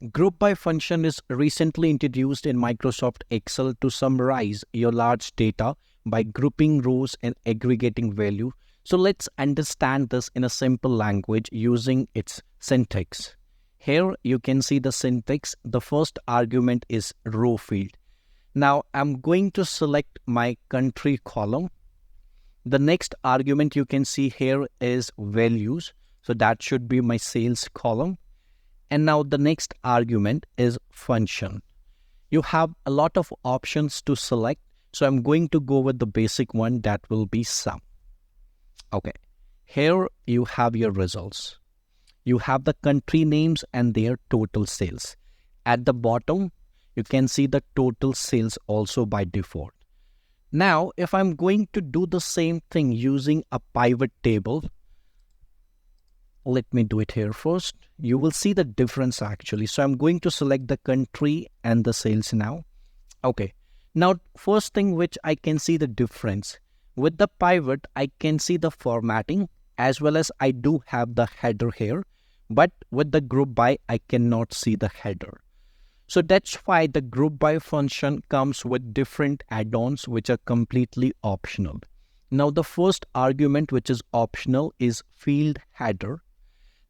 GroupBy function is recently introduced in Microsoft Excel to summarize your large data by grouping rows and aggregating value. So let's understand this in a simple language using its syntax. Here you can see the syntax. The first argument is row field. Now I'm going to select my country column. The next argument you can see here is values. So that should be my sales column. And now the next argument is function. You have a lot of options to select. So I'm going to go with the basic one, that will be sum. Okay, here you have your results. You have the country names and their total sales. At the bottom, you can see the total sales also by default. Now, if I'm going to do the same thing using a pivot table, let me do it here first. You will see the difference actually. So I'm going to select the country and the sales now. Okay. Now, first thing which I can see the difference. With the pivot, I can see the formatting as well as I do have the header here. But with the group by, I cannot see the header. So that's why the group by function comes with different add-ons which are completely optional. Now, the first argument which is optional is field header.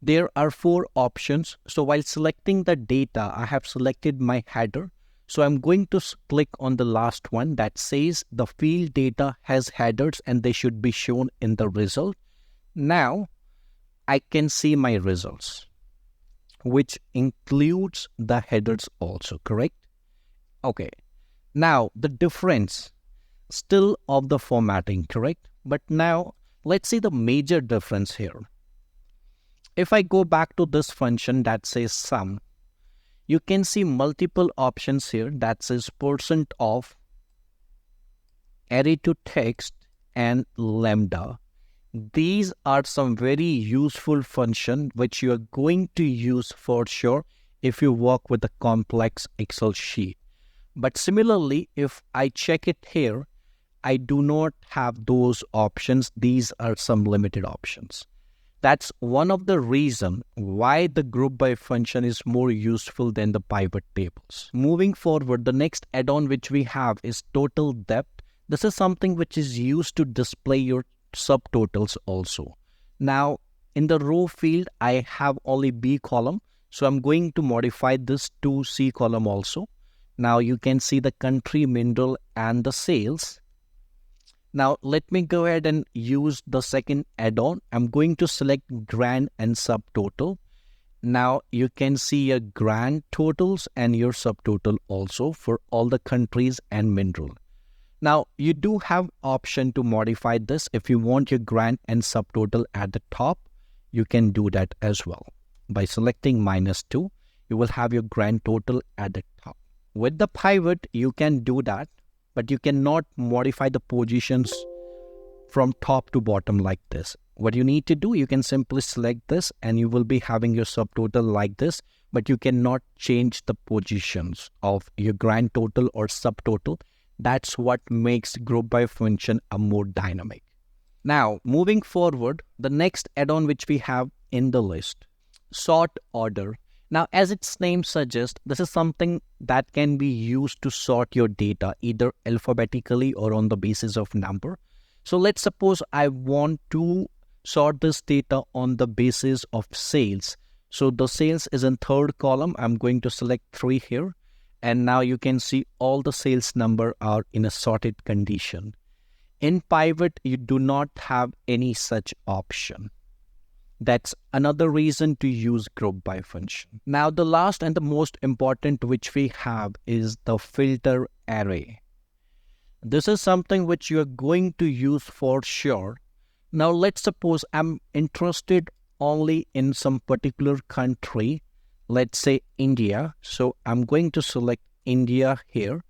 There are 4 options. So while selecting the data, I have selected my header. So I'm going to click on the last one that says the field data has headers and they should be shown in the result. Now I can see my results, which includes the headers also, correct? Okay. Now the difference still of the formatting, correct? But now let's see the major difference here. If I go back to this function that says sum, you can see multiple options here that says %of, array to text, and lambda. These are some very useful function which you are going to use for sure if you work with a complex Excel sheet. But similarly, if I check it here, I do not have those options. These are some limited options. That's one of the reasons why the group by function is more useful than the pivot tables. Moving forward, the next add-on which we have is total depth. This is something which is used to display your subtotals also. Now, in the row field, I have only B column. So I'm going to modify this to C column also. Now you can see the country, mineral, and the sales. Now, let me go ahead and use the second add-on. I'm going to select grand and subtotal. Now, you can see your grand totals and your subtotal also for all the countries and mineral. Now, you do have option to modify this. If you want your grand and subtotal at the top, you can do that as well. By selecting -2, you will have your grand total at the top. With the pivot, you can do that. But you cannot modify the positions from top to bottom like this. What you need to do, you can simply select this and you will be having your subtotal like this, but you cannot change the positions of your grand total or subtotal. That's what makes group by function a more dynamic. Now, moving forward, the next add-on which we have in the list, sort order. Now, as its name suggests, this is something that can be used to sort your data either alphabetically or on the basis of number. So let's suppose I want to sort this data on the basis of sales. So the sales is in 3rd column. I'm going to select 3 here. And now you can see all the sales number are in a sorted condition. In pivot, you do not have any such option. That's another reason to use group by function. Now, the last and the most important which we have is the filter array. This is something which you are going to use for sure. Now, let's suppose I'm interested only in some particular country, let's say India. So I'm going to select India here.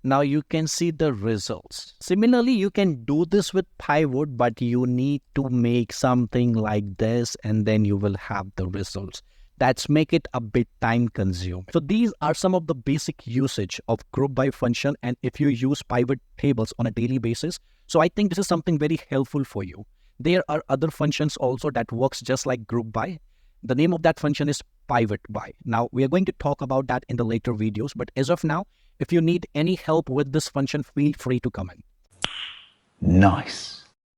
Now you can see the results. Similarly, you can do this with pivot, but you need to make something like this and then you will have the results. That's make it a bit time consuming. So these are some of the basic usage of group by function. And if you use pivot tables on a daily basis, so I think this is something very helpful for you. There are other functions also that works just like group by. The name of that function is pivot by. Now, we are going to talk about that in the later videos, but as of now, if you need any help with this function, feel free to comment. Nice.